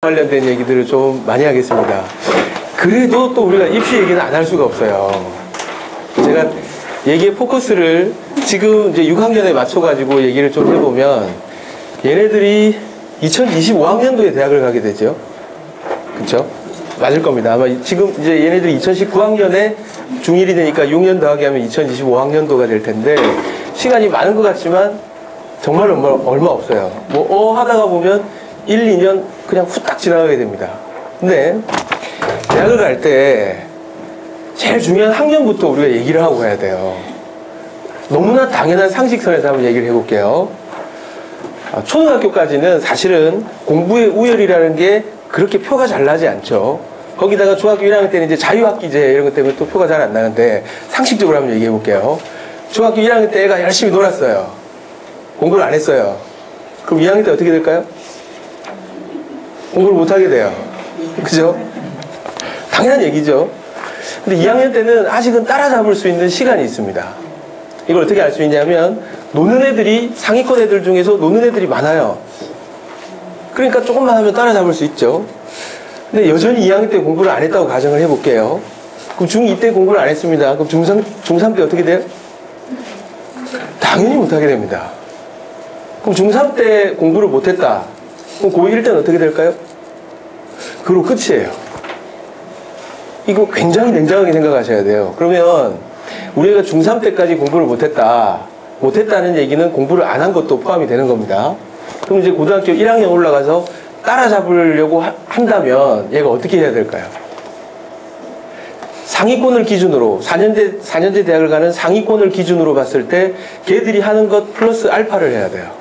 관련된 얘기들을 좀 많이 하겠습니다. 그래도 또 우리가 입시 얘기는 안 할 수가 없어요. 제가 얘기의 포커스를 지금 이제 6학년에 맞춰가지고 얘기를 좀 해보면 얘네들이 2025학년도에 대학을 가게 되죠. 그쵸? 맞을 겁니다. 아마 지금 이제 얘네들이 2019학년에 중1이 되니까 6년 더하기 하면 2025학년도가 될 텐데 시간이 많은 것 같지만 정말 얼마 없어요. 하다가 보면 1, 2년 그냥 후딱 지나가게 됩니다. 근데 대학을 갈 때 제일 중요한 학년부터 우리가 얘기를 하고 가야 돼요. 너무나 당연한 상식선에서 한번 얘기를 해볼게요. 초등학교까지는 사실은 공부의 우열이라는 게 그렇게 표가 잘 나지 않죠. 거기다가 중학교 1학년 때는 이제 자유학기제 이런 것 때문에 또 표가 잘 안 나는데 상식적으로 한번 얘기해 볼게요. 중학교 1학년 때 애가 열심히 놀았어요. 공부를 안 했어요. 그럼 2학년 때 어떻게 될까요? 공부를 못하게 돼요. 그죠? 당연한 얘기죠. 근데 2학년 때는 아직은 따라잡을 수 있는 시간이 있습니다. 이걸 어떻게 알 수 있냐면 노는 애들이 상위권 애들 중에서 노는 애들이 많아요. 그러니까 조금만 하면 따라잡을 수 있죠. 근데 여전히 2학년 때 공부를 안 했다고 가정을 해볼게요. 그럼 중2 때 공부를 안 했습니다. 그럼 중3 때 어떻게 돼요? 당연히 못하게 됩니다. 그럼 중3 때 공부를 못했다. 그럼 고1 때는 어떻게 될까요? 그로 끝이에요. 이거 굉장히 냉정하게 생각하셔야 돼요. 그러면 우리가 중3 때까지 공부를 못했다는 얘기는 공부를 안 한 것도 포함이 되는 겁니다. 그럼 이제 고등학교 1학년 올라가서 따라잡으려고 한다면 얘가 어떻게 해야 될까요? 상위권을 기준으로 4년제 대학을 가는 상위권을 기준으로 봤을 때 걔들이 하는 것 플러스 알파를 해야 돼요.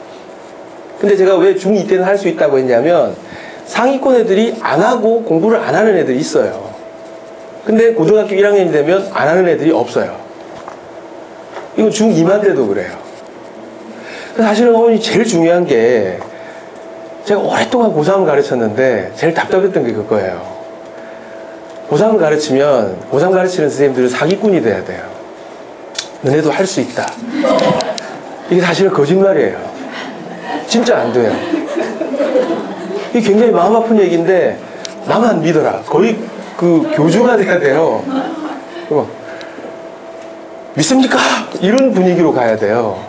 근데 제가 왜 중2 때는 할 수 있다고 했냐면 상위권 애들이 안 하고 공부를 안 하는 애들이 있어요. 근데 고등학교 1학년이 되면 안 하는 애들이 없어요. 이건 중2만 돼도 그래요. 사실은 어머니 제일 중요한 게 제가 오랫동안 고3을 가르쳤는데 제일 답답했던 게 그거예요. 고3을 가르치면 고3 가르치는 선생님들은 사기꾼이 돼야 돼요. 너네도 할 수 있다. 이게 사실은 거짓말이에요. 진짜 안 돼요. 이게 굉장히 마음 아픈 얘기인데 나만 믿어라. 거의 그 교주가 돼야 돼요. 믿습니까? 이런 분위기로 가야 돼요.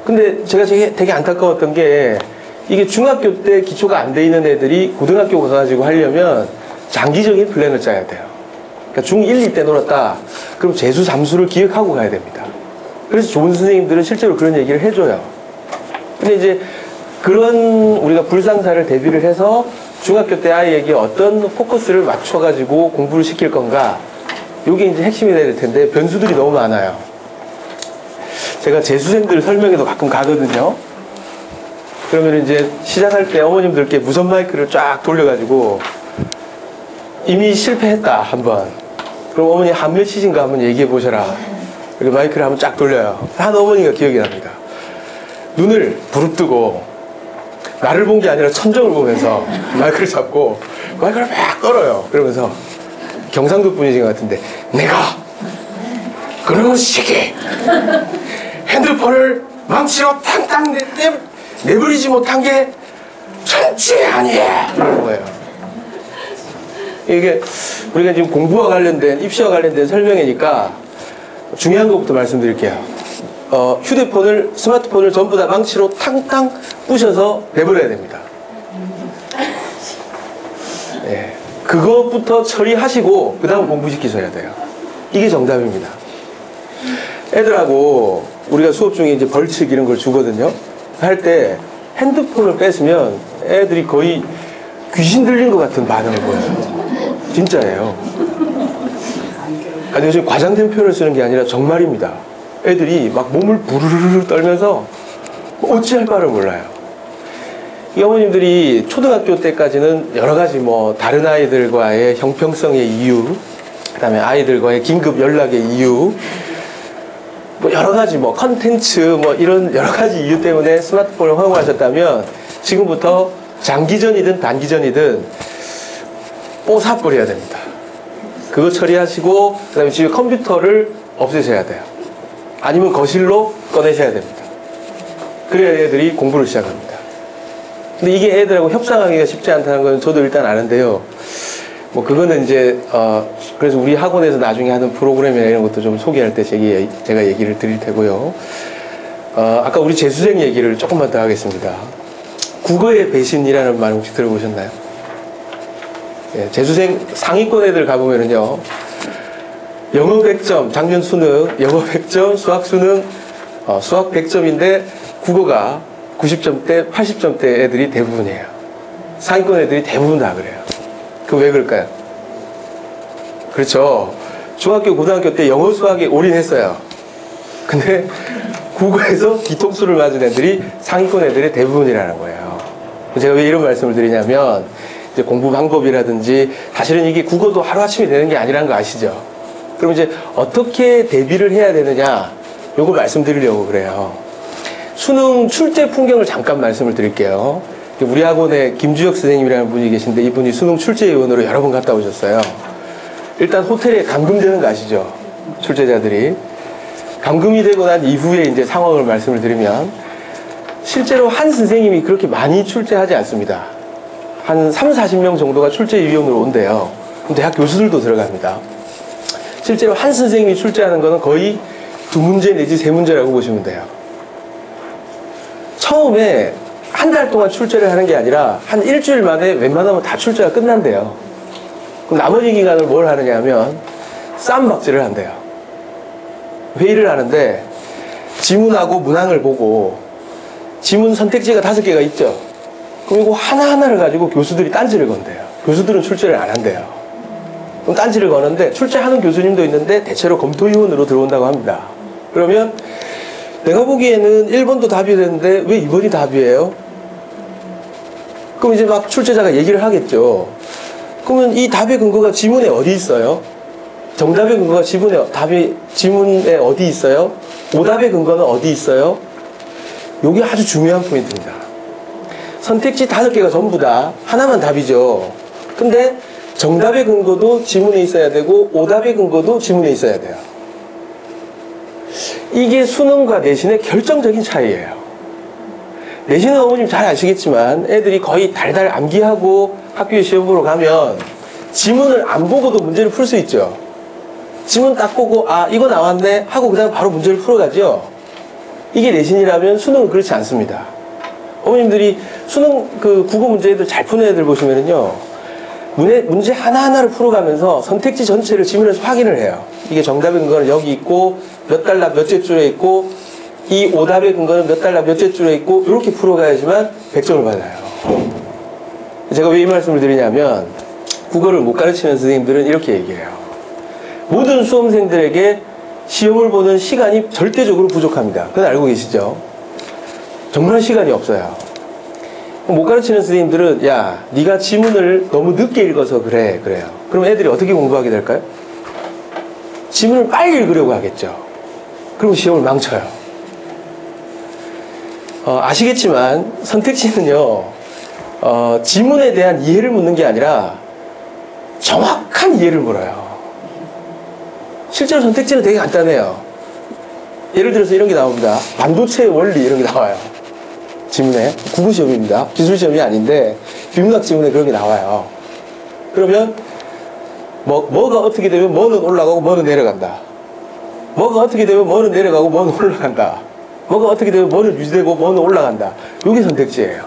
근데 제가 되게 안타까웠던 게 이게 중학교 때 기초가 안 돼 있는 애들이 고등학교 가가지고 하려면 장기적인 플랜을 짜야 돼요. 그러니까 중1, 2 때 놀았다. 그럼 재수, 삼수를 기억하고 가야 됩니다. 그래서 좋은 선생님들은 실제로 그런 얘기를 해줘요. 근데 이제 그런 우리가 불상사를 대비를 해서 중학교 때 아이에게 어떤 포커스를 맞춰가지고 공부를 시킬 건가, 이게 이제 핵심이 될 텐데 변수들이 너무 많아요. 제가 재수생들 설명회도 가끔 가거든요. 그러면 이제 시작할 때 어머님들께 무선 마이크를 쫙 돌려가지고 이미 실패했다 한번, 그럼 어머니 한 몇 시신가 한번 얘기해 보셔라. 이렇게 마이크를 한번 쫙 돌려요. 한 어머니가 기억이 납니다. 눈을 부릅뜨고 나를 본 게 아니라 천정을 보면서 마이크를 잡고 마이크를 막 떨어요. 그러면서 경상도 분이신 것 같은데, 내가 그런 시기 핸드폰을 망치로 탕탕 내버리지 못한 게 천추의 아니야, 이런 거예요. 이게 우리가 지금 공부와 관련된, 입시와 관련된 설명이니까 중요한 것부터 말씀드릴게요. 스마트폰을 전부 다 망치로 탕탕 부셔서 내버려야 됩니다. 네, 그것부터 처리하시고 그 다음 공부시키셔야 돼요. 이게 정답입니다. 애들하고 우리가 수업 중에 이제 벌칙 이런 걸 주거든요. 할 때 핸드폰을 뺏으면 애들이 거의 귀신 들린 것 같은 반응을 보여요. 진짜예요. 아니, 지금 과장된 표현을 쓰는 게 아니라 정말입니다. 애들이 막 몸을 부르르르 떨면서 어찌할 바를 몰라요. 이 어머님들이 초등학교 때까지는 여러 가지 다른 아이들과의 형평성의 이유, 그 다음에 아이들과의 긴급 연락의 이유, 여러 가지 컨텐츠 이런 여러 가지 이유 때문에 스마트폰을 허용하셨다면 지금부터 장기전이든 단기전이든 뽀사버려야 됩니다. 그거 처리하시고 그 다음에 집에 컴퓨터를 없애셔야 돼요. 아니면 거실로 꺼내셔야 됩니다. 그래야 애들이 공부를 시작합니다. 근데 이게 애들하고 협상하기가 쉽지 않다는 건 저도 일단 아는데요. 뭐 그거는 이제 그래서 우리 학원에서 나중에 하는 프로그램이나 이런 것도 좀 소개할 때 제가 얘기를 드릴 테고요. 아까 우리 재수생 얘기를 조금만 더 하겠습니다. 국어의 배신이라는 말 혹시 들어보셨나요? 예, 재수생 상위권 애들 가보면은요, 영어 100점, 작년 수능, 영어 100점, 수학 수능, 수학 100점인데 국어가 90점대, 80점대 애들이 대부분이에요. 상위권 애들이 대부분 다 그래요. 그 왜 그럴까요? 그렇죠. 중학교, 고등학교 때 영어 수학에 올인했어요. 근데 국어에서 뒤통수를 맞은 애들이 상위권 애들의 대부분이라는 거예요. 제가 왜 이런 말씀을 드리냐면, 이제 공부 방법이라든지, 사실은 이게 국어도 하루아침에 되는 게 아니라는 거 아시죠? 그럼 이제 어떻게 대비를 해야 되느냐, 요거 말씀드리려고 그래요. 수능 출제 풍경을 잠깐 말씀을 드릴게요. 우리 학원에 김주혁 선생님이라는 분이 계신데, 이분이 수능 출제위원으로 여러 번 갔다 오셨어요. 일단 호텔에 감금되는 거 아시죠? 출제자들이. 감금이 되고 난 이후에 이제 상황을 말씀을 드리면, 실제로 한 선생님이 그렇게 많이 출제하지 않습니다. 한 3, 40명 정도가 출제위원으로 온대요. 그럼 대학 교수들도 들어갑니다. 실제로 한 선생님이 출제하는 거는 거의 2문제 내지 3문제라고 보시면 돼요. 처음에 한 달 동안 출제를 하는 게 아니라 한 일주일 만에 웬만하면 다 출제가 끝난대요. 그럼 나머지 기간을 뭘 하느냐 하면 쌈박질을 한대요. 회의를 하는데 지문하고 문항을 보고, 지문 선택지가 5개가 있죠. 그럼 이거 하나하나를 가지고 교수들이 딴지를 건대요. 교수들은 출제를 안 한대요. 그럼 딴지를 거는데, 출제하는 교수님도 있는데 대체로 검토위원으로 들어온다고 합니다. 그러면 내가 보기에는 1번도 답이 되는데 왜 2번이 답이에요? 그럼 이제 막 출제자가 얘기를 하겠죠. 그러면 이 답의 근거가 지문에 어디 있어요? 정답의 근거가 지문에 어디 있어요? 오답의 근거는 어디 있어요? 이게 아주 중요한 포인트입니다. 선택지 5개가 전부 다 하나만 답이죠. 근데 정답의 근거도 지문에 있어야 되고, 오답의 근거도 지문에 있어야 돼요. 이게 수능과 내신의 결정적인 차이예요. 내신은 어머님 잘 아시겠지만 애들이 거의 달달 암기하고 학교에 시험 보러 가면 지문을 안 보고도 문제를 풀 수 있죠. 지문 딱 보고 이거 나왔네 하고 그다음 바로 문제를 풀어가죠. 이게 내신이라면 수능은 그렇지 않습니다. 어머님들이 수능 국어 문제들 잘 푸는 애들 보시면은요, 문제 하나하나를 풀어가면서 선택지 전체를 지문에서 확인을 해요. 이게 정답의 근거는 여기 있고, 몇 달러 몇째 줄에 있고, 이 오답의 근거는 몇 달러 몇째 줄에 있고, 이렇게 풀어가야지만 100점을 받아요. 제가 왜 이 말씀을 드리냐면, 국어를 못 가르치는 선생님들은 이렇게 얘기해요. 모든 수험생들에게 시험을 보는 시간이 절대적으로 부족합니다. 그건 알고 계시죠? 정말 시간이 없어요. 못 가르치는 선생님들은 야, 네가 지문을 너무 늦게 읽어서 그래요. 그럼 애들이 어떻게 공부하게 될까요? 지문을 빨리 읽으려고 하겠죠. 그럼 시험을 망쳐요. 아시겠지만 선택지는요, 지문에 대한 이해를 묻는 게 아니라 정확한 이해를 물어요. 실제로 선택지는 되게 간단해요. 예를 들어서 이런 게 나옵니다. 반도체의 원리, 이런 게 나와요. 지문에. 국어시험입니다. 기술시험이 아닌데 비문학 지문에 그런 게 나와요. 그러면 뭐가 어떻게 되면 뭐는 올라가고 뭐는 내려간다. 뭐가 어떻게 되면 뭐는 내려가고 뭐는 올라간다. 뭐가 어떻게 되면 뭐는 유지되고 뭐는 올라간다. 이게 선택지예요.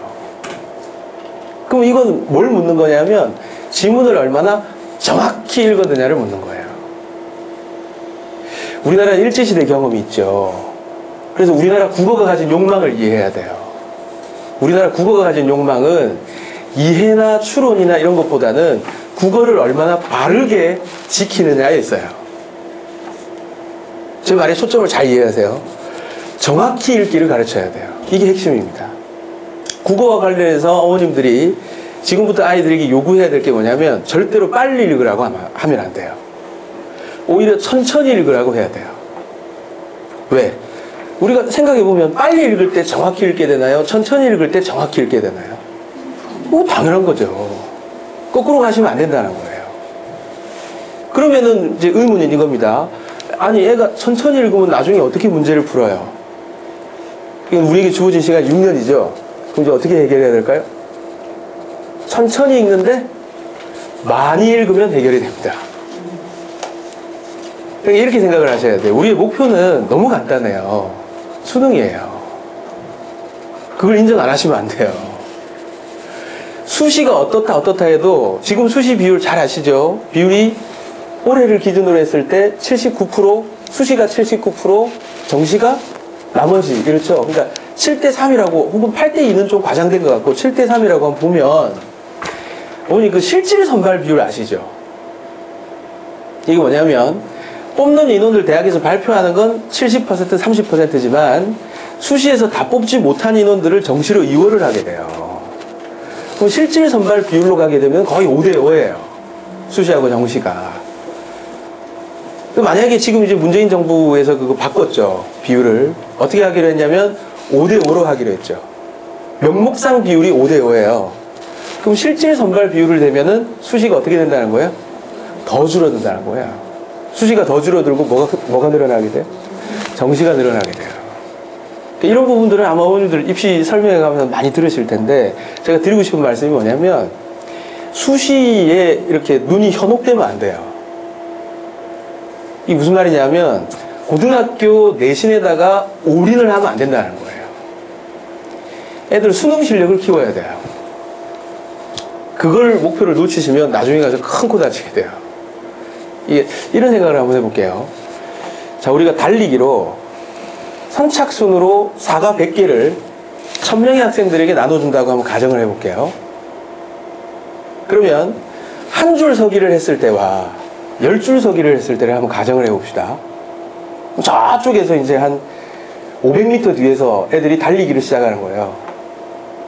그럼 이건 뭘 묻는 거냐면 지문을 얼마나 정확히 읽었느냐를 묻는 거예요. 우리나라 일제시대 경험이 있죠. 그래서 우리나라 국어가 가진 욕망을 이해해야 돼요. 우리나라 국어가 가진 욕망은 이해나 추론이나 이런 것보다는 국어를 얼마나 바르게 지키느냐에 있어요. 제 말에 초점을 잘 이해하세요. 정확히 읽기를 가르쳐야 돼요. 이게 핵심입니다. 국어와 관련해서 어머님들이 지금부터 아이들에게 요구해야 될 게 뭐냐면 절대로 빨리 읽으라고 하면 안 돼요. 오히려 천천히 읽으라고 해야 돼요. 왜? 우리가 생각해보면 빨리 읽을 때 정확히 읽게 되나요? 천천히 읽을 때 정확히 읽게 되나요? 뭐 당연한 거죠. 거꾸로 가시면 안 된다는 거예요. 그러면은 이제 의문은 이겁니다. 아니 애가 천천히 읽으면 나중에 어떻게 문제를 풀어요? 이건 우리에게 주어진 시간이 6년이죠. 그럼 이제 어떻게 해결해야 될까요? 천천히 읽는데 많이 읽으면 해결이 됩니다. 그러니까 이렇게 생각을 하셔야 돼요. 우리의 목표는 너무 간단해요. 수능이에요. 그걸 인정 안 하시면 안 돼요. 수시가 어떻다 해도 지금 수시 비율 잘 아시죠? 비율이 올해를 기준으로 했을 때 79%, 수시가 79%, 정시가 나머지, 그렇죠? 그러니까 7대3이라고, 혹은 8대2는 좀 과장된 것 같고, 7대3이라고 한번 보면, 어머니 그 실질 선발 비율 아시죠? 이게 뭐냐면, 뽑는 인원들 대학에서 발표하는 건 70%, 30%지만, 수시에서 다 뽑지 못한 인원들을 정시로 이월을 하게 돼요. 그럼 실질 선발 비율로 가게 되면 거의 5대5예요. 수시하고 정시가. 만약에 지금 이제 문재인 정부에서 그거 바꿨죠. 비율을. 어떻게 하기로 했냐면 5대5로 하기로 했죠. 명목상 비율이 5대5예요. 그럼 실질 선발 비율을 되면은 수시가 어떻게 된다는 거예요? 더 줄어든다는 거예요. 수시가 더 줄어들고 뭐가 늘어나게 돼요? 정시가 늘어나게 돼요. 이런 부분들은 아마 어머님들 입시 설명회 가면 많이 들으실 텐데 제가 드리고 싶은 말씀이 뭐냐면 수시에 이렇게 눈이 현혹되면 안 돼요. 이게 무슨 말이냐면 고등학교 내신에다가 올인을 하면 안 된다는 거예요. 애들 수능 실력을 키워야 돼요. 그걸 목표를 놓치시면 나중에 가서 큰 코 다치게 돼요. 이런 생각을 한번 해볼게요. 자, 우리가 달리기로 선착순으로 사과 100개를 1000명의 학생들에게 나눠준다고 한번 가정을 해볼게요. 그러면 한 줄 서기를 했을 때와 10줄 서기를 했을 때를 한번 가정을 해봅시다. 저쪽에서 이제 한 500m 뒤에서 애들이 달리기를 시작하는 거예요.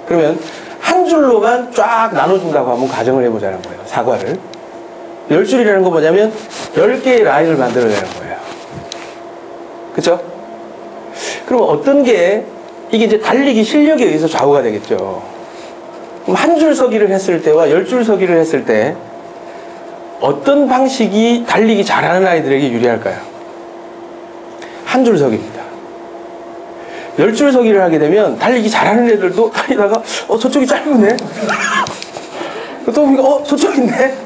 그러면 한 줄로만 쫙 나눠준다고 한번 가정을 해보자는 거예요. 사과를. 10줄이라는 건 뭐냐면 10개의 라인을 만들어내는 거예요. 그쵸? 그럼 어떤 게 이게 이제 달리기 실력에 의해서 좌우가 되겠죠. 그럼 한 줄 서기를 했을 때와 10줄 서기를 했을 때 어떤 방식이 달리기 잘하는 아이들에게 유리할까요? 한 줄 서기입니다. 10줄 서기를 하게 되면 달리기 잘하는 애들도 달리다가 저쪽이 짧네? 또 보니까 저쪽인데?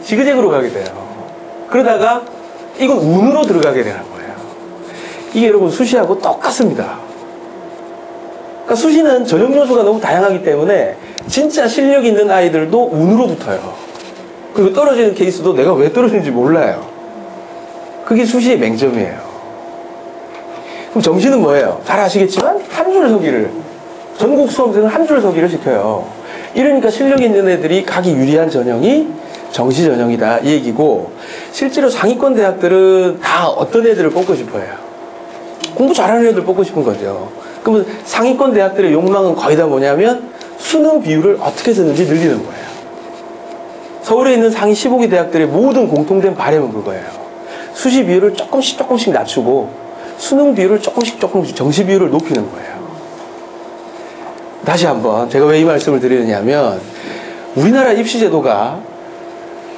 지그재그로 가게 돼요. 그러다가 이건 운으로 들어가게 되는 거예요. 이게 여러분 수시하고 똑같습니다. 그러니까 수시는 전형 요소가 너무 다양하기 때문에 진짜 실력 있는 아이들도 운으로 붙어요. 그리고 떨어지는 케이스도 내가 왜 떨어지는지 몰라요. 그게 수시의 맹점이에요. 그럼 정시는 뭐예요? 잘 아시겠지만 한 줄 서기를, 전국 수험생은 한 줄 서기를 시켜요. 이러니까 실력 있는 애들이 가기 유리한 전형이 정시 전형이다 이 얘기고, 실제로 상위권 대학들은 다 어떤 애들을 뽑고 싶어 해요? 공부 잘하는 애들 뽑고 싶은 거죠. 그러면 상위권 대학들의 욕망은 거의 다 뭐냐면 수능 비율을 어떻게 해서든지 늘리는 거예요. 서울에 있는 상위 15개 대학들의 모든 공통된 바람은 그거예요. 수시 비율을 조금씩 낮추고 수능 비율을 조금씩 정시 비율을 높이는 거예요. 다시 한번 제가 왜 이 말씀을 드리느냐면 우리나라 입시 제도가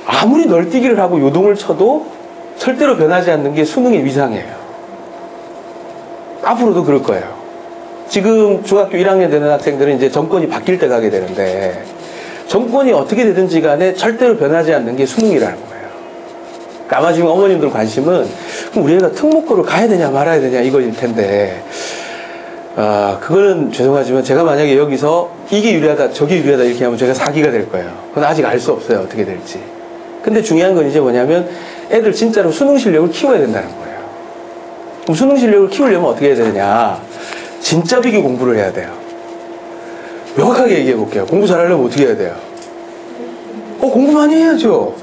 아무리 널뛰기를 하고 요동을 쳐도 절대로 변하지 않는 게 수능의 위상이에요. 앞으로도 그럴 거예요. 지금 중학교 1학년 되는 학생들은 이제 정권이 바뀔 때 가게 되는데 정권이 어떻게 되든지 간에 절대로 변하지 않는 게 수능이라는 거예요. 그러니까 아마 지금 어머님들 관심은 그럼 우리 애가 특목고를 가야 되냐 말아야 되냐 이거일 텐데 그거는 죄송하지만 제가 만약에 여기서 이게 유리하다 저게 유리하다 이렇게 하면 제가 사기가 될 거예요. 그건 아직 알 수 없어요. 어떻게 될지. 근데 중요한 건 이제 뭐냐면 애들 진짜로 수능 실력을 키워야 된다는 거예요. 그럼 수능 실력을 키우려면 어떻게 해야 되느냐? 진짜 비기 공부를 해야 돼요. 명확하게 얘기해 볼게요. 공부 잘하려면 어떻게 해야 돼요? 공부 많이 해야죠.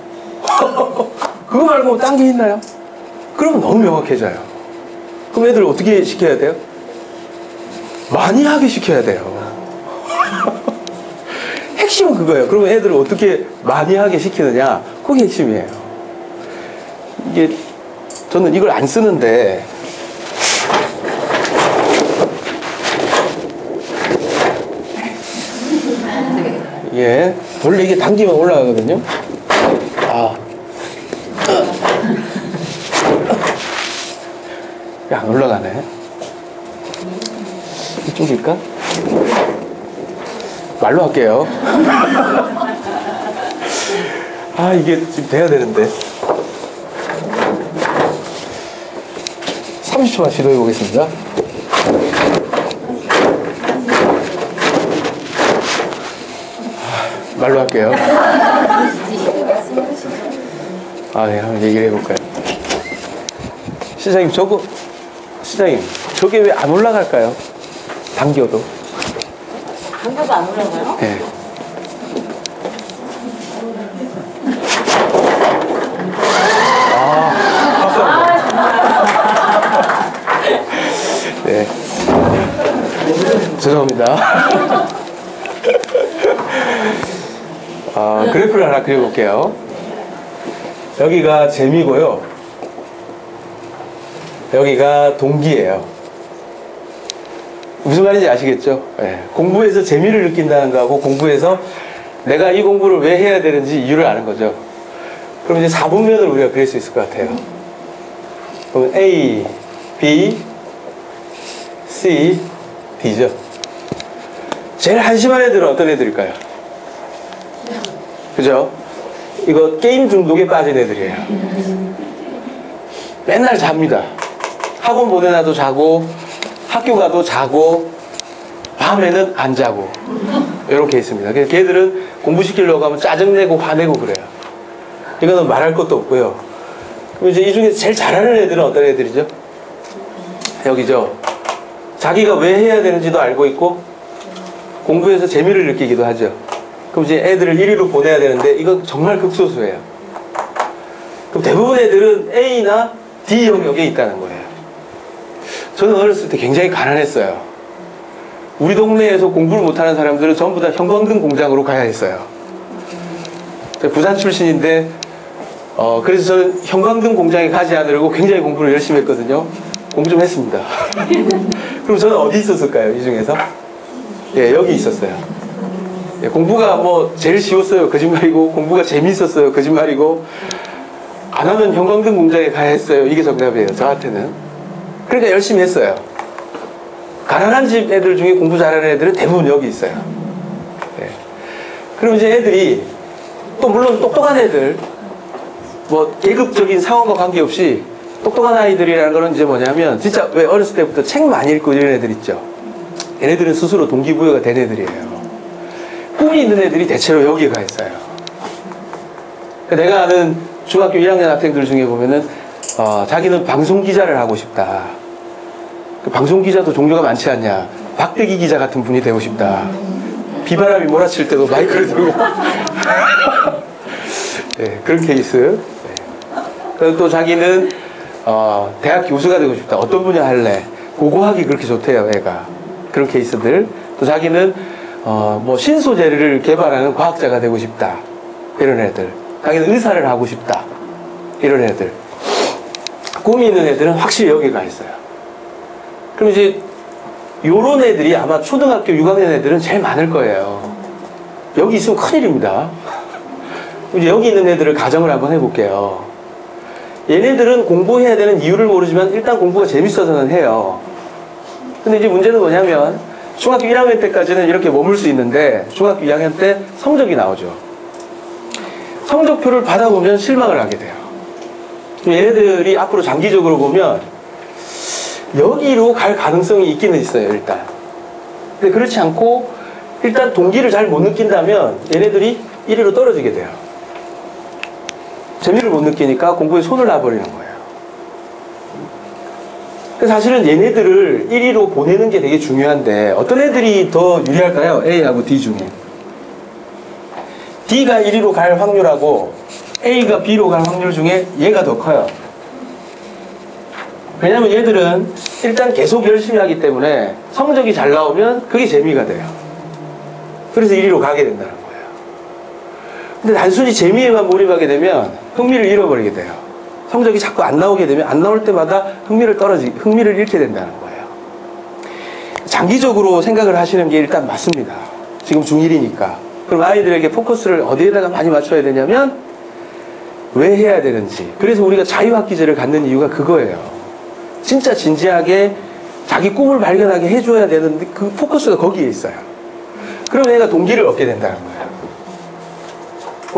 그거 말고 딴 게 있나요? 그러면 너무 명확해져요. 그럼 애들 어떻게 시켜야 돼요? 많이 하게 시켜야 돼요. 핵심은 그거예요. 그러면 애들을 어떻게 많이 하게 시키느냐? 그게 핵심이에요. 이게 저는 이걸 안 쓰는데 원래 이게 당기면 올라가거든요. 안 올라가네. 이쪽일까? 말로 할게요. 아, 이게 지금 돼야 되는데. 30초만 시도해 보겠습니다. 말로 할게요. 아, 네, 한번 얘기를 해볼까요? 시장님, 시장님, 저게 왜 안 올라갈까요? 당겨도. 당겨도 안 올라가요? 네. 네. 죄송합니다. 그래프를 하나 그려볼게요. 여기가 재미고요. 여기가 동기예요. 무슨 말인지 아시겠죠? 네. 공부에서 재미를 느낀다는 거하고 공부에서 내가 이 공부를 왜 해야 되는지 이유를 아는 거죠. 그럼 이제 4분면을 우리가 그릴 수 있을 것 같아요. 그럼 A, B, C, D죠. 제일 한심한 애들은 어떤 애들일까요? 그죠? 이거 게임 중독에 빠진 애들이에요. 맨날 잡니다. 학원 보내놔도 자고, 학교 가도 자고, 밤에는 안 자고. 이렇게 있습니다. 그래서 걔들은 공부시키려고 하면 짜증내고 화내고 그래요. 이거는 말할 것도 없고요. 그럼 이제 이 중에서 제일 잘하는 애들은 어떤 애들이죠? 여기죠. 자기가 왜 해야 되는지도 알고 있고 공부에서 재미를 느끼기도 하죠. 그럼 이제 애들을 1위로 보내야 되는데 이건 정말 극소수예요. 그럼 대부분 애들은 A나 D 영역에 있다는 거예요. 저는 어렸을 때 굉장히 가난했어요. 우리 동네에서 공부를 못하는 사람들은 전부 다 형광등 공장으로 가야 했어요. 제가 부산 출신인데 그래서 저는 형광등 공장에 가지 않으려고 굉장히 공부를 열심히 했거든요. 공부 좀 했습니다. 그럼 저는 어디 있었을까요? 이 중에서? 예, 여기 있었어요. 예, 공부가 뭐 제일 쉬웠어요. 거짓말이고 공부가 재미있었어요. 거짓말이고 안 하면 형광등 공장에 가야 했어요. 이게 정답이에요. 저한테는. 그러니까 열심히 했어요. 가난한 집 애들 중에 공부 잘하는 애들은 대부분 여기 있어요. 예. 그럼 이제 애들이 또 물론 똑똑한 애들 뭐 계급적인 상황과 관계없이 똑똑한 아이들이라는 거는 이제 뭐냐면 진짜 왜 어렸을 때부터 책 많이 읽고 이런 애들 있죠. 얘네들은 스스로 동기부여가 된 애들이에요. 꿈이 있는 애들이 대체로 여기에 가 있어요. 내가 아는 중학교 1학년 학생들 중에 보면은 자기는 방송기자를 하고 싶다. 그 방송기자도 종류가 많지 않냐. 박대기 기자 같은 분이 되고 싶다. 비바람이 몰아칠 때도 마이크를 들고 네, 그런 케이스. 네. 그리고 또 자기는 대학 교수가 되고 싶다. 어떤 분야 할래? 고고학이 그렇게 좋대요, 애가. 그런 케이스들. 또 자기는 뭐 신소재를 개발하는 과학자가 되고 싶다. 이런 애들. 자기는 의사를 하고 싶다. 이런 애들. 꿈이 있는 애들은 확실히 여기 가 있어요. 그럼 이제 요런 애들이 아마 초등학교 6학년 애들은 제일 많을 거예요. 여기 있으면 큰일입니다. 이제 여기 있는 애들을 가정을 한번 해볼게요. 얘네들은 공부해야 되는 이유를 모르지만 일단 공부가 재밌어서는 해요. 근데 이제 문제는 뭐냐면 중학교 1학년 때까지는 이렇게 머물 수 있는데 중학교 2학년 때 성적이 나오죠. 성적표를 받아보면 실망을 하게 돼요. 얘네들이 앞으로 장기적으로 보면 여기로 갈 가능성이 있기는 있어요, 일단. 근데 그렇지 않고 일단 동기를 잘 못 느낀다면 얘네들이 1위로 떨어지게 돼요. 재미를 못 느끼니까 공부에 손을 놔버리는 거예요. 사실은 얘네들을 1위로 보내는 게 되게 중요한데 어떤 애들이 더 유리할까요? A하고 D 중에. D가 1위로 갈 확률하고 A가 B로 갈 확률 중에 얘가 더 커요. 왜냐면 얘들은 일단 계속 열심히 하기 때문에 성적이 잘 나오면 그게 재미가 돼요. 그래서 1위로 가게 된다는 거예요. 근데 단순히 재미에만 몰입하게 되면 흥미를 잃어버리게 돼요. 성적이 자꾸 안 나오게 되면 안 나올 때마다 흥미를 잃게 된다는 거예요. 장기적으로 생각을 하시는 게 일단 맞습니다. 지금 중1이니까. 그럼 아이들에게 포커스를 어디에다가 많이 맞춰야 되냐면 왜 해야 되는지. 그래서 우리가 자유학기제를 갖는 이유가 그거예요. 진짜 진지하게 자기 꿈을 발견하게 해줘야 되는데 그 포커스가 거기에 있어요. 그럼 얘가 동기를 얻게 된다는 거예요.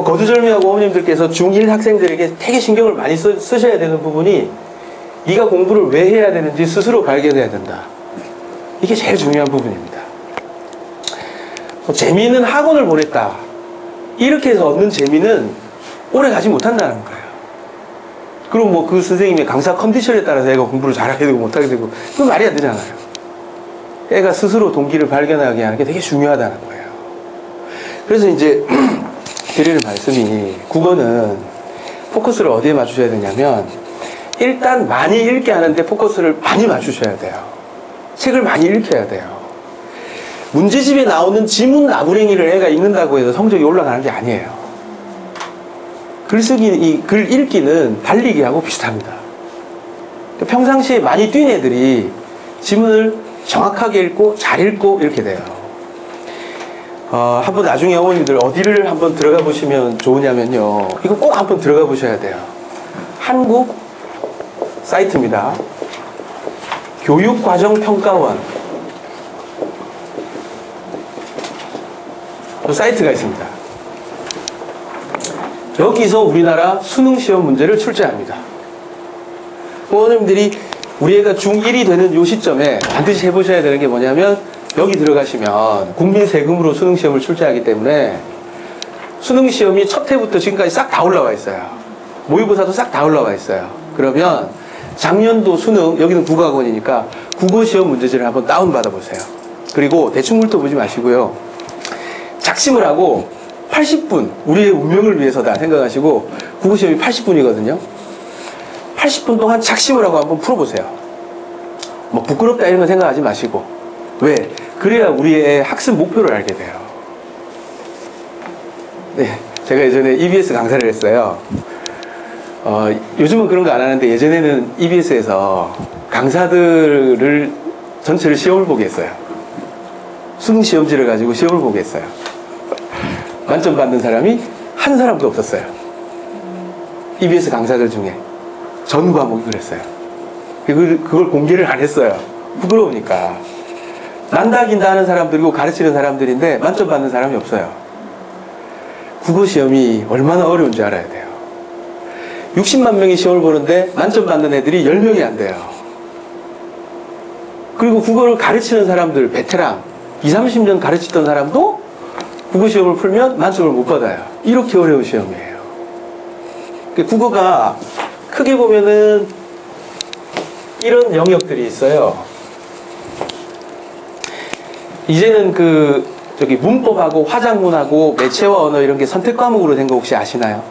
거두절미하고 어머님들께서 중1 학생들에게 되게 신경을 많이 쓰셔야 되는 부분이 네가 공부를 왜 해야 되는지 스스로 발견해야 된다. 이게 제일 중요한 부분입니다. 재미있는 학원을 보냈다. 이렇게 해서 얻는 재미는 오래 가지 못한다는 거예요. 그럼 뭐 그 선생님의 강사 컨디션에 따라서 애가 공부를 잘하게 되고 못하게 되고 그건 말이 안 되잖아요. 애가 스스로 동기를 발견하게 하는 게 되게 중요하다는 거예요. 그래서 이제 드리는 말씀이 국어는 포커스를 어디에 맞추셔야 되냐면 일단 많이 읽게 하는데 포커스를 많이 맞추셔야 돼요. 책을 많이 읽혀야 돼요. 문제집에 나오는 지문 나부랭이를 애가 읽는다고 해서 성적이 올라가는 게 아니에요. 글쓰기, 글 읽기는 달리기하고 비슷합니다. 평상시에 많이 뛴 애들이 지문을 정확하게 읽고 잘 읽고 이렇게 돼요. 한번 나중에 어머님들 어디를 한번 들어가 보시면 좋으냐면요. 이거 꼭 한번 들어가 보셔야 돼요. 한국 사이트입니다. 교육과정평가원. 사이트가 있습니다. 여기서 우리나라 수능시험 문제를 출제합니다. 어머님들이 우리 애가 중1이 되는 이 시점에 반드시 해보셔야 되는 게 뭐냐면 여기 들어가시면 국민 세금으로 수능시험을 출제하기 때문에 수능시험이 첫 해부터 지금까지 싹 다 올라와 있어요. 모의고사도 싹 다 올라와 있어요. 그러면 작년도 수능, 여기는 국어학원이니까 국어시험 문제지를 한번 다운받아 보세요. 그리고 대충 훑어보지 마시고요. 작심을 하고 80분, 우리의 운명을 위해서다 생각하시고 국어시험이 80분이거든요. 80분 동안 작심을 하고 한번 풀어보세요. 뭐 부끄럽다 이런 거 생각하지 마시고. 왜? 그래야 우리의 학습 목표를 알게 돼요. 네, 제가 예전에 EBS 강사를 했어요. 요즘은 그런 거 안 하는데 예전에는 EBS에서 강사들을 전체를 시험을 보게 했어요. 수능 시험지를 가지고 시험을 보게 했어요. 만점 받는 사람이 한 사람도 없었어요. EBS 강사들 중에 전 과목이 그랬어요. 그걸 공개를 안 했어요. 부끄러우니까. 난다 긴다 하는 사람들이고 가르치는 사람들인데 만점 받는 사람이 없어요. 국어 시험이 얼마나 어려운지 알아야 돼요. 60만 명이 시험을 보는데 만점 받는 애들이 10명이 안 돼요. 그리고 국어를 가르치는 사람들, 베테랑 20, 30년 가르치던 사람도 국어 시험을 풀면 만점을 못 받아요. 이렇게 어려운 시험이에요. 국어가 크게 보면은 이런 영역들이 있어요. 이제는 문법하고 화작문하고 매체와 언어 이런 게 선택 과목으로 된 거 혹시 아시나요?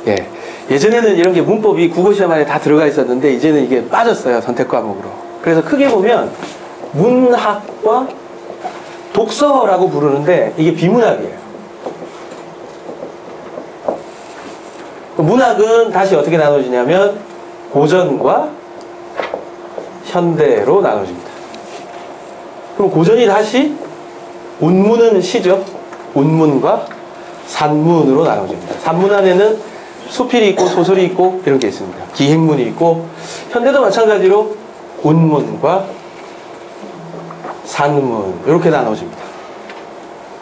예. 예전에는 이런 게 문법이 국어 시험 안에 다 들어가 있었는데 이제는 이게 빠졌어요. 선택 과목으로. 그래서 크게 보면 문학과 독서라고 부르는데 이게 비문학이에요. 문학은 다시 어떻게 나눠지냐면 고전과 현대로 나눠집니다. 그럼 고전이 다시 운문은 시죠. 운문과 산문으로 나눠집니다. 산문 안에는 수필이 있고 소설이 있고 이런 게 있습니다. 기행문이 있고 현대도 마찬가지로 운문과 산문 이렇게 나눠집니다.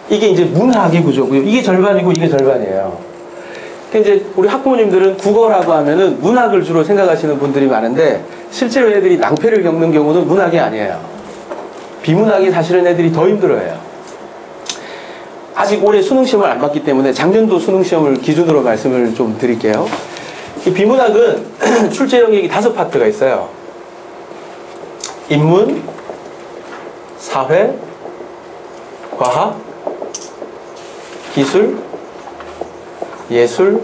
이게 이제 문학의 구조고요. 이게 절반이고 이게 절반이에요. 이제 우리 학부모님들은 국어라고 하면은 문학을 주로 생각하시는 분들이 많은데 실제로 애들이 낭패를 겪는 경우는 문학이 아니에요. 비문학이 사실은 애들이 더 힘들어해요. 아직 올해 수능시험을 안 봤기 때문에 작년도 수능시험을 기준으로 말씀을 좀 드릴게요. 이 비문학은 출제 영역이 5파트가 있어요. 인문, 사회, 과학, 기술, 예술,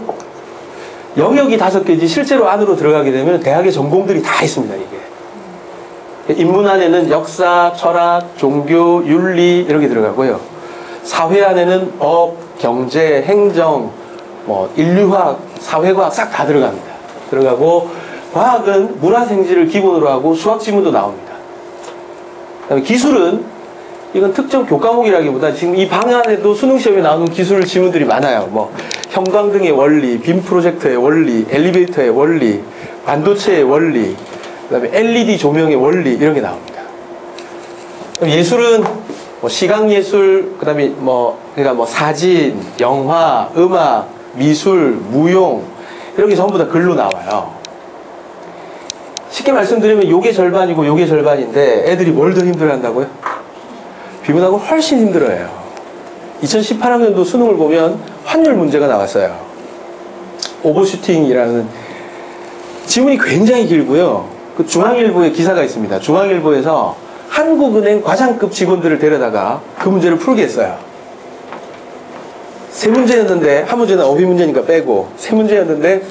영역이 5개지 실제로 안으로 들어가게 되면 대학의 전공들이 다 있습니다. 이게 인문 안에는 역사, 철학, 종교, 윤리 이런 게 들어가고요. 사회 안에는 법, 경제, 행정, 인류학, 사회과학 싹 다 들어갑니다. 들어가고 과학은 문화생지를 기본으로 하고 수학 지문도 나옵니다. 그다음에 기술은 이건 특정 교과목이라기보다 지금 이 방 안에도 수능시험에 나오는 기술 지문들이 많아요. 형광등의 원리, 빔 프로젝터의 원리, 엘리베이터의 원리, 반도체의 원리, 그 다음에 LED 조명의 원리 이런 게 나옵니다. 예술은 뭐 시각예술, 그다음에 그러니까 뭐 사진, 영화, 음악, 미술, 무용 이런 게 전부 다 글로 나와요. 쉽게 말씀드리면 요게 절반이고 요게 절반인데 애들이 뭘 더 힘들어한다고요? 비문학을 훨씬 힘들어해요. 2018학년도 수능을 보면 환율 문제가 나왔어요. 오버슈팅이라는 지문이 굉장히 길고요. 그 중앙일보에 기사가 있습니다. 중앙일보에서 한국은행 과장급 직원들을 데려다가 그 문제를 풀게 했어요. 세 문제였는데, 한 문제는 어휘 문제니까 빼고, 세 문제였는데,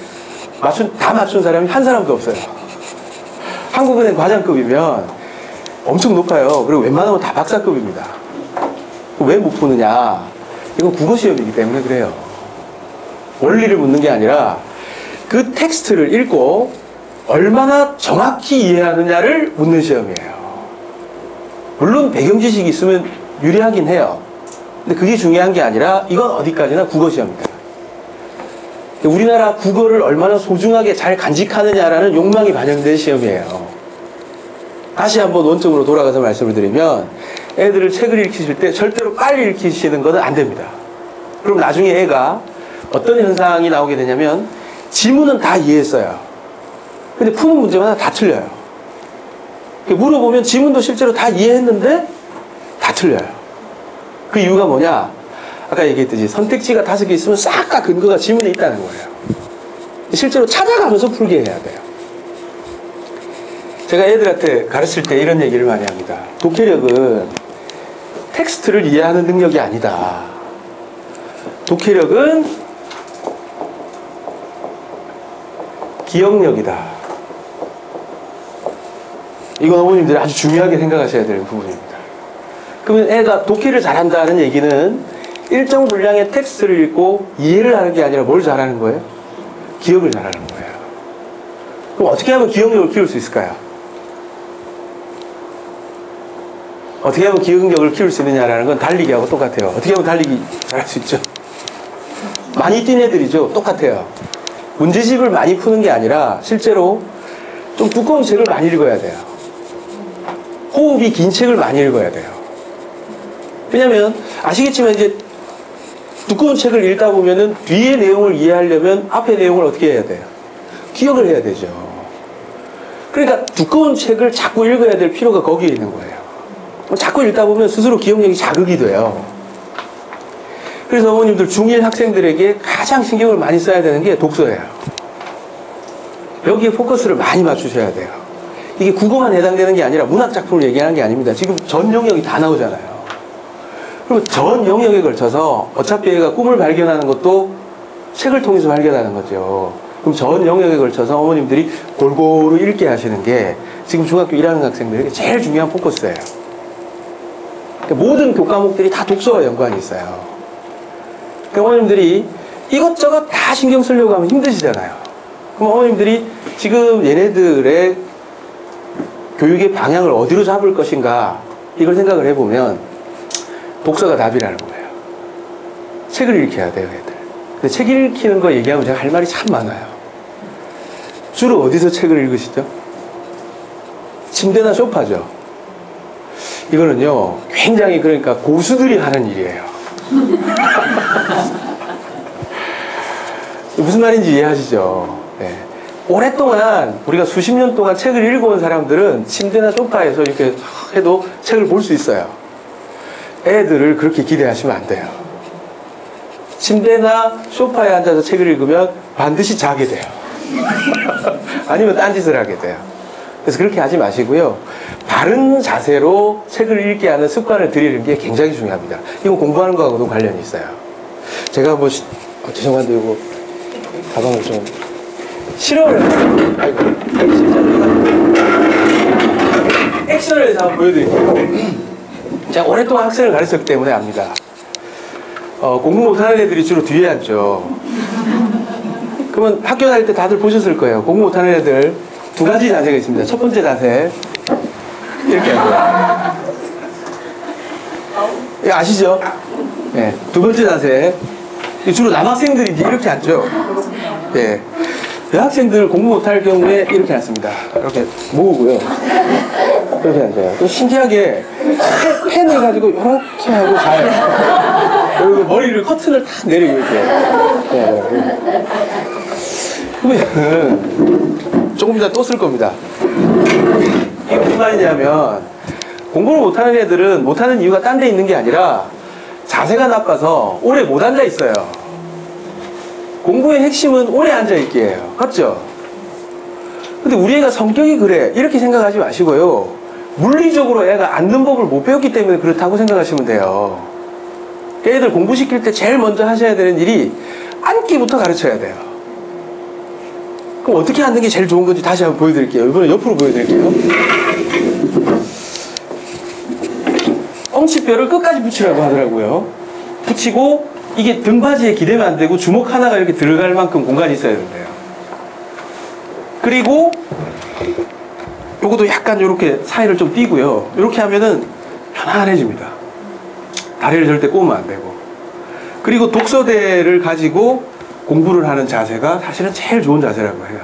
다 맞춘 사람이 한 사람도 없어요. 한국은행 과장급이면 엄청 높아요. 그리고 웬만하면 다 박사급입니다. 왜 못 푸느냐? 이건 국어시험이기 때문에 그래요. 원리를 묻는 게 아니라 그 텍스트를 읽고 얼마나 정확히 이해하느냐를 묻는 시험이에요. 물론 배경 지식이 있으면 유리하긴 해요. 근데 그게 중요한 게 아니라 이건 어디까지나 국어시험입니다. 우리나라 국어를 얼마나 소중하게 잘 간직하느냐라는 욕망이 반영된 시험이에요. 다시 한번 원점으로 돌아가서 말씀을 드리면 애들을 책을 읽히실 때 절대로 빨리 읽히시는 것은 안 됩니다. 그럼 나중에 애가 어떤 현상이 나오게 되냐면 지문은 다 이해했어요. 근데 푸는 문제마다 다 틀려요. 물어보면 지문도 실제로 다 이해했는데 다 틀려요. 그 이유가 뭐냐? 아까 얘기했듯이 선택지가 5개 있으면 싹 다 근거가 지문에 있다는 거예요. 실제로 찾아가면서 풀게 해야 돼요. 제가 애들한테 가르칠 때 이런 얘기를 많이 합니다. 독해력은 텍스트를 이해하는 능력이 아니다. 독해력은 기억력이다. 이건 어머님들이 아주 중요하게 생각하셔야 되는 부분입니다. 그러면 애가 독해를 잘한다는 얘기는 일정 분량의 텍스트를 읽고 이해를 하는 게 아니라 뭘 잘하는 거예요? 기억을 잘하는 거예요. 그럼 어떻게 하면 기억력을 키울 수 있을까요? 어떻게 하면 기억력을 키울 수 있느냐라는 건 달리기하고 똑같아요. 어떻게 하면 달리기 잘할 수 있죠? 많이 뛴 애들이죠. 똑같아요. 문제집을 많이 푸는 게 아니라 실제로 좀 두꺼운 책을 많이 읽어야 돼요. 호흡이 긴 책을 많이 읽어야 돼요. 왜냐면 아시겠지만 이제 두꺼운 책을 읽다 보면은 뒤에 내용을 이해하려면 앞에 내용을 어떻게 해야 돼요? 기억을 해야 되죠. 그러니까 두꺼운 책을 자꾸 읽어야 될 필요가 거기에 있는 거예요. 자꾸 읽다 보면 스스로 기억력이 자극이 돼요. 그래서 어머님들 중1 학생들에게 가장 신경을 많이 써야 되는 게 독서예요. 여기에 포커스를 많이 맞추셔야 돼요. 이게 국어만 해당되는 게 아니라 문학 작품을 얘기하는 게 아닙니다. 지금 전 영역이 다 나오잖아요. 그리고 전 영역에 걸쳐서 어차피 얘가 꿈을 발견하는 것도 책을 통해서 발견하는 거죠. 그럼 전 영역에 걸쳐서 어머님들이 골고루 읽게 하시는 게 지금 중학교 1학년 학생들에게 제일 중요한 포커스예요. 그러니까 모든 교과목들이 다 독서와 연관이 있어요. 그러니까 어머님들이 이것저것 다 신경 쓰려고 하면 힘드시잖아요. 그럼 어머님들이 지금 얘네들의 교육의 방향을 어디로 잡을 것인가 이걸 생각을 해보면 독서가 답이라는 거예요. 책을 읽혀야 돼요, 애들. 근데 책 읽히는 거 얘기하면 제가 할 말이 참 많아요. 주로 어디서 책을 읽으시죠? 침대나 소파죠. 이거는요, 굉장히 그러니까 고수들이 하는 일이에요. 무슨 말인지 이해하시죠? 네. 오랫동안 우리가 수십 년 동안 책을 읽어온 사람들은 침대나 소파에서 이렇게 해도 책을 볼 수 있어요. 애들을 그렇게 기대하시면 안 돼요. 침대나 소파에 앉아서 책을 읽으면 반드시 자게 돼요. 아니면 딴짓을 하게 돼요. 그래서 그렇게 하지 마시고요. 바른 자세로 책을 읽게 하는 습관을 들이는 게 굉장히 중요합니다. 이건 공부하는 거하고도 관련이 있어요. 제가 뭐 죄송한데 이거 가방을 좀 실험을 해서 액션을 해서 한번 보여드릴게요. 제가 오랫동안 학생을 가르쳤기 때문에 압니다. 공부 못하는 애들이 주로 뒤에 앉죠. 그러면 학교 다닐 때 다들 보셨을 거예요. 공부 못하는 애들 두 가지 자세가 있습니다. 첫 번째 자세 이렇게 하고요. 이거 아시죠? 네. 두 번째 자세 주로 남학생들이 이제 이렇게 앉죠. 네. 여학생들 공부 못할 경우에 이렇게 앉습니다. 이렇게 모으고요. 그렇게 앉아요. 또 신기하게 펜을 가지고 이렇게 하고 자요. 그리고 머리를 커튼을 탁 내리고 이렇게. 네. 그러면 조금 이따 또 쓸 겁니다. 이게 무슨 말이냐면 공부를 못하는 애들은 못하는 이유가 딴 데 있는 게 아니라 자세가 나빠서 오래 못 앉아 있어요. 공부의 핵심은 오래 앉아 있기예요. 맞죠? 근데 우리 애가 성격이 그래 이렇게 생각하지 마시고요. 물리적으로 애가 앉는 법을 못 배웠기 때문에 그렇다고 생각하시면 돼요. 애들 공부시킬 때 제일 먼저 하셔야 되는 일이 앉기부터 가르쳐야 돼요. 그럼 어떻게 앉는 게 제일 좋은 건지 다시 한번 보여드릴게요. 이번엔 옆으로 보여드릴게요. 엉치뼈를 끝까지 붙이라고 하더라고요. 붙이고 이게 등받이에 기대면 안 되고 주먹 하나가 이렇게 들어갈 만큼 공간이 있어야 된대요. 그리고 요것도 약간 이렇게 사이를 좀 띄고요. 이렇게 하면은 편안해집니다. 다리를 절대 꼬으면 안 되고. 그리고 독서대를 가지고 공부를 하는 자세가 사실은 제일 좋은 자세라고 해요.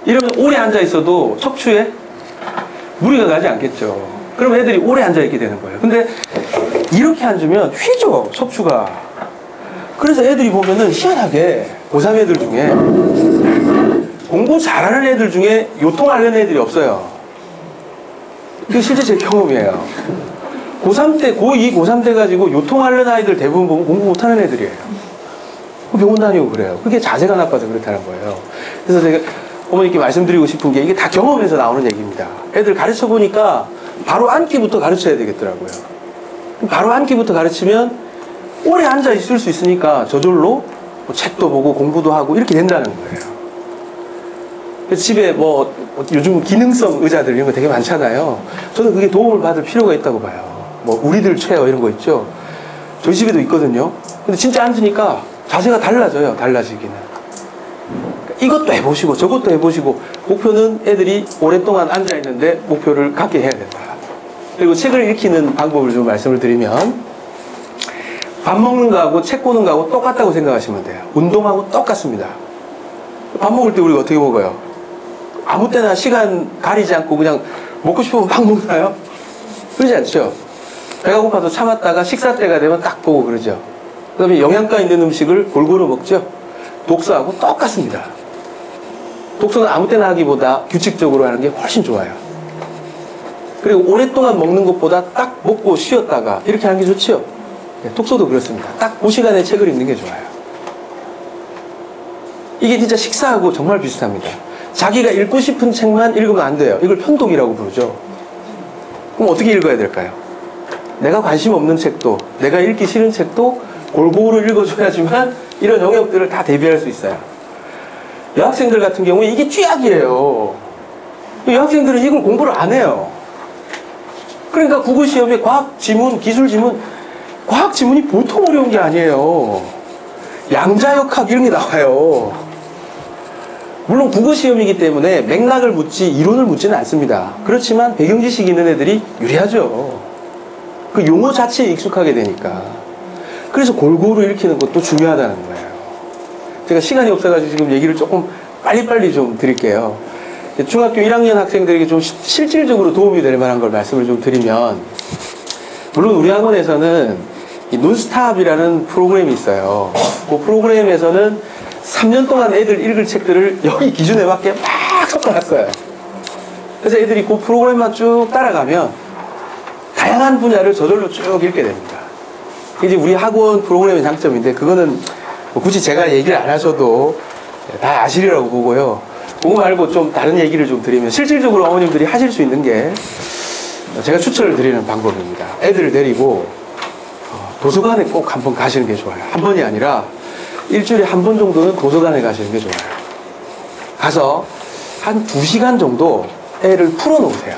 이러면 오래 앉아 있어도 척추에 무리가 가지 않겠죠. 그럼 애들이 오래 앉아 있게 되는 거예요. 근데 이렇게 앉으면 휘죠, 척추가. 그래서 애들이 보면은 희한하게 고3 애들 중에 공부 잘하는 애들 중에 요통 앓는 애들이 없어요. 이게 실제 제 경험이에요. 고3 때, 고2, 고3 때 가지고 요통 앓는 아이들 대부분 보면 공부 못하는 애들이에요. 병원 다니고 그래요. 그게 자세가 나빠서 그렇다는 거예요. 그래서 제가 어머니께 말씀드리고 싶은 게 이게 다 경험에서 나오는 얘기입니다. 애들 가르쳐 보니까 바로 앉기부터 가르쳐야 되겠더라고요. 바로 앉기부터 가르치면 오래 앉아 있을 수 있으니까 저절로 뭐 책도 보고 공부도 하고 이렇게 된다는 거예요. 그래서 집에 뭐 요즘 기능성 의자들 이런 거 되게 많잖아요. 저는 그게 도움을 받을 필요가 있다고 봐요. 뭐 우리들 체어 이런 거 있죠. 저희 집에도 있거든요. 근데 진짜 앉으니까 자세가 달라져요. 달라지기는. 이것도 해보시고 저것도 해보시고 목표는 애들이 오랫동안 앉아있는데 목표를 갖게 해야 된다. 그리고 책을 읽히는 방법을 좀 말씀을 드리면 밥 먹는 거하고 책 보는 거하고 똑같다고 생각하시면 돼요. 운동하고 똑같습니다. 밥 먹을 때 우리가 어떻게 먹어요? 아무 때나 시간 가리지 않고 그냥 먹고 싶으면 막 먹나요? 그러지 않죠? 배가 고파도 참았다가 식사 때가 되면 딱 보고 그러죠. 그 다음에 영양가 있는 음식을 골고루 먹죠. 독서하고 똑같습니다. 독서는 아무 때나 하기보다 규칙적으로 하는 게 훨씬 좋아요. 그리고 오랫동안 먹는 것보다 딱 먹고 쉬었다가 이렇게 하는 게 좋죠. 독서도 그렇습니다. 딱 그 시간에 책을 읽는 게 좋아요. 이게 진짜 식사하고 정말 비슷합니다. 자기가 읽고 싶은 책만 읽으면 안 돼요. 이걸 편독이라고 부르죠. 그럼 어떻게 읽어야 될까요? 내가 관심 없는 책도 내가 읽기 싫은 책도 골고루 읽어줘야지만 이런 영역들을 다 대비할 수 있어요. 여학생들 같은 경우에 이게 쥐약이에요. 여학생들은 이걸 공부를 안 해요. 그러니까 국어시험에 과학 지문, 기술 지문, 과학 지문이 보통 어려운 게 아니에요. 양자역학 이런 게 나와요. 물론 국어시험이기 때문에 맥락을 묻지 이론을 묻지는 않습니다. 그렇지만 배경지식이 있는 애들이 유리하죠. 그 용어 자체에 익숙하게 되니까. 그래서 골고루 읽히는 것도 중요하다는 거예요. 제가 시간이 없어가지고 지금 얘기를 조금 빨리빨리 좀 드릴게요. 중학교 1학년 학생들에게 좀 실질적으로 도움이 될 만한 걸 말씀을 좀 드리면, 물론 우리 학원에서는 이 논스탑이라는 프로그램이 있어요. 그 프로그램에서는 3년 동안 애들 읽을 책들을 여기 기준에 맞게 막 섞어놨어요. 그래서 애들이 그 프로그램만 쭉 따라가면 다양한 분야를 저절로 쭉 읽게 됩니다. 이제 우리 학원 프로그램의 장점인데, 그거는 뭐 굳이 제가 얘기를 안 하셔도 다 아시리라고 보고요. 그거 말고 좀 다른 얘기를 좀 드리면, 실질적으로 어머님들이 하실 수 있는 게 제가 추천을 드리는 방법입니다. 애들을 데리고 도서관에 꼭 한번 가시는 게 좋아요. 한 번이 아니라 일주일에 한 번 정도는 도서관에 가시는 게 좋아요. 가서 한 2시간 정도 애를 풀어놓으세요.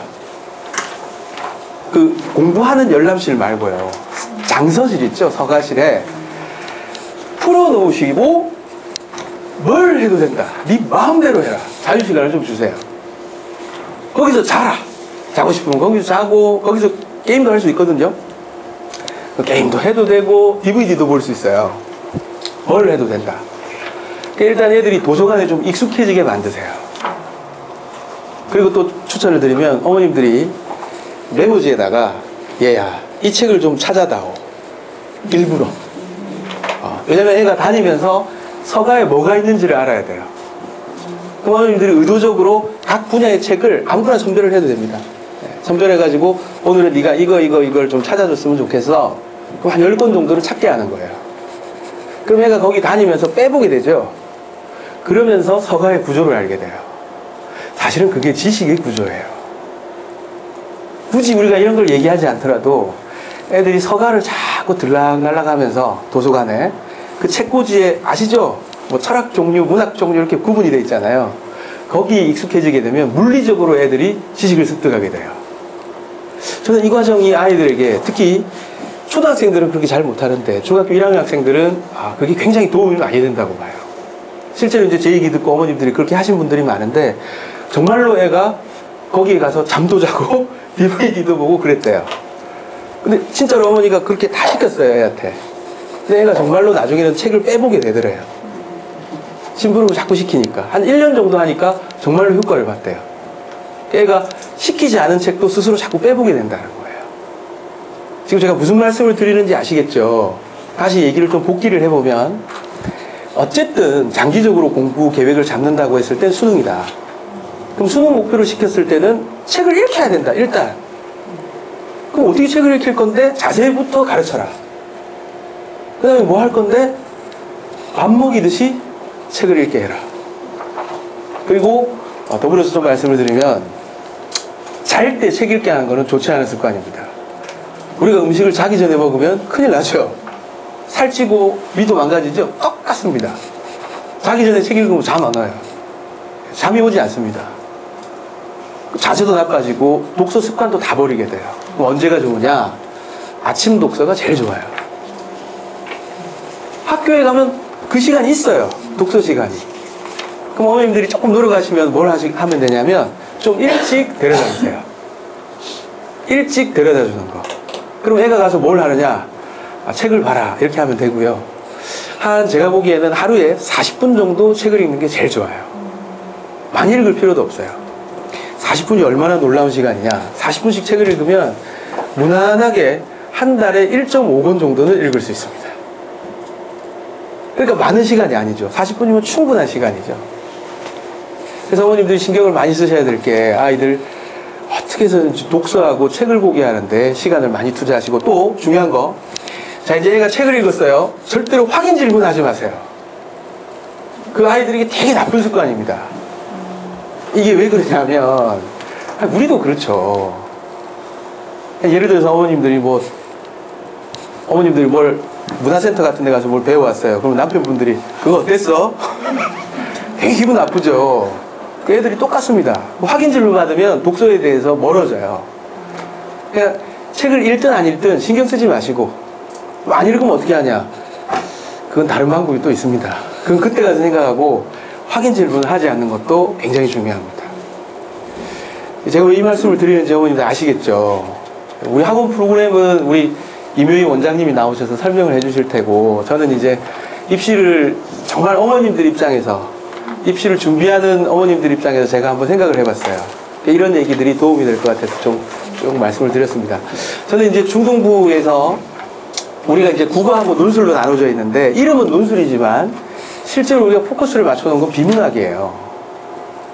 그 공부하는 열람실 말고요. 장서실 있죠? 서가실에 풀어놓으시고 뭘 해도 된다. 네 마음대로 해라. 자유시간을 좀 주세요. 거기서 자라. 자고 싶으면 거기서 자고, 거기서 게임도 할 수 있거든요. 게임도 해도 되고 DVD도 볼 수 있어요. 뭘 해도 된다. 일단 애들이 도서관에 좀 익숙해지게 만드세요. 그리고 또 추천을 드리면 어머님들이 메모지에다가 얘야 이 책을 좀 찾아다오. 일부러. 왜냐면 애가 다니면서 서가에 뭐가 있는지를 알아야 돼요. 그럼 어머님들이 의도적으로 각 분야의 책을 아무거나 선별을 해도 됩니다. 선별해가지고 오늘은 네가 이걸 좀 찾아줬으면 좋겠어. 그럼 한 10권 정도를 찾게 하는 거예요. 그럼 애가 거기 다니면서 빼보게 되죠. 그러면서 서가의 구조를 알게 돼요. 사실은 그게 지식의 구조예요. 굳이 우리가 이런 걸 얘기하지 않더라도 애들이 서가를 자꾸 들락날락 하면서 도서관에 그 책꽂이에 아시죠? 뭐 철학 종류, 문학 종류 이렇게 구분이 되어 있잖아요. 거기에 익숙해지게 되면 물리적으로 애들이 지식을 습득하게 돼요. 저는 이 과정이 아이들에게 특히 초등학생들은 그렇게 잘 못하는데 중학교 1학년 학생들은 그게 굉장히 도움이 많이 된다고 봐요. 실제로 이제 제 얘기 듣고 어머님들이 그렇게 하신 분들이 많은데 정말로 애가 거기에 가서 잠도 자고 DVD도 보고 그랬대요. 근데 진짜로 어머니가 그렇게 다 시켰어요, 애한테. 근데 애가 정말로 나중에는 책을 빼보게 되더래요. 심부름을 자꾸 시키니까. 한 1년 정도 하니까 정말로 효과를 봤대요. 애가 시키지 않은 책도 스스로 자꾸 빼보게 된다는 거예요. 지금 제가 무슨 말씀을 드리는지 아시겠죠? 다시 얘기를 좀 복기를 해보면 어쨌든 장기적으로 공부 계획을 잡는다고 했을 땐 수능이다. 그럼 수능 목표로 시켰을 때는 책을 읽혀야 된다, 일단. 그럼 어떻게 책을 읽힐 건데? 자세부터 가르쳐라. 그 다음에 뭐 할 건데? 밥 먹이듯이 책을 읽게 해라. 그리고 더불어서 좀 말씀을 드리면 잘 때 책 읽게 하는 거는 좋지 않은 습관입니다. 우리가 음식을 자기 전에 먹으면 큰일 나죠. 살찌고 위도 망가지죠? 똑같습니다. 자기 전에 책 읽으면 잠 안 와요. 잠이 오지 않습니다. 자세도 나빠지고 독서 습관도 다 버리게 돼요. 그럼 언제가 좋으냐? 아침 독서가 제일 좋아요. 학교에 가면 그 시간이 있어요. 독서 시간이. 그럼 어머님들이 조금 노력하시면 뭘 하면 되냐면 좀 일찍 데려다 주세요. 일찍 데려다 주는 거. 그럼 애가 가서 뭘 하느냐? 책을 봐라. 이렇게 하면 되고요. 제가 보기에는 하루에 40분 정도 책을 읽는 게 제일 좋아요. 많이 읽을 필요도 없어요. 40분이 얼마나 놀라운 시간이냐. 40분씩 책을 읽으면 무난하게 한 달에 1.5권 정도는 읽을 수 있습니다. 그러니까 많은 시간이 아니죠. 40분이면 충분한 시간이죠. 그래서 어머님들이 신경을 많이 쓰셔야 될 게 아이들 어떻게 해서든지 독서하고 책을 보게 하는데 시간을 많이 투자하시고 또 중요한 거, 자 이제 얘가 책을 읽었어요. 절대로 확인 질문하지 마세요. 그 아이들에게 되게 나쁜 습관입니다. 이게 왜 그러냐면 우리도 그렇죠. 예를 들어서 어머님들이 뭘 문화센터 같은 데 가서 뭘 배워왔어요. 그럼 남편분들이 그거 어땠어? 되게 기분 나쁘죠. 그 애들이 똑같습니다. 확인 질문 받으면 독서에 대해서 멀어져요. 그냥 책을 읽든 안 읽든 신경 쓰지 마시고 안 읽으면 어떻게 하냐? 그건 다른 방법이 또 있습니다. 그건 그때 가서 생각하고 확인 질문을 하지 않는 것도 굉장히 중요합니다. 제가 왜 이 말씀을 드리는지 어머님들 아시겠죠? 우리 학원 프로그램은 우리 임효희 원장님이 나오셔서 설명을 해주실 테고, 저는 이제 입시를 정말 어머님들 입장에서, 입시를 준비하는 어머님들 입장에서 제가 한번 생각을 해봤어요. 이런 얘기들이 도움이 될 것 같아서 좀 말씀을 드렸습니다. 저는 이제 중등부에서 우리가 이제 국어하고 논술로 나눠져 있는데, 이름은 논술이지만 실제로 우리가 포커스를 맞춰놓은 건 비문학이에요.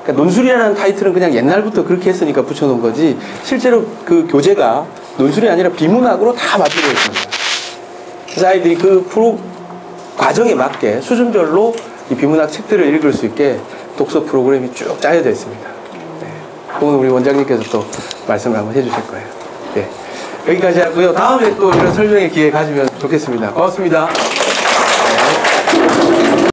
그러니까 논술이라는 타이틀은 그냥 옛날부터 그렇게 했으니까 붙여놓은 거지, 실제로 그 교재가 논술이 아니라 비문학으로 다 맞춰져 있습니다. 그래서 아이들이 그 과정에 맞게 수준별로 이 비문학 책들을 읽을 수 있게 독서 프로그램이 쭉 짜여져 있습니다. 네. 오늘 우리 원장님께서 또 말씀을 한번 해주실 거예요. 네. 여기까지 하고요. 다음에 또 이런 설명의 기회 가지면 좋겠습니다. 고맙습니다.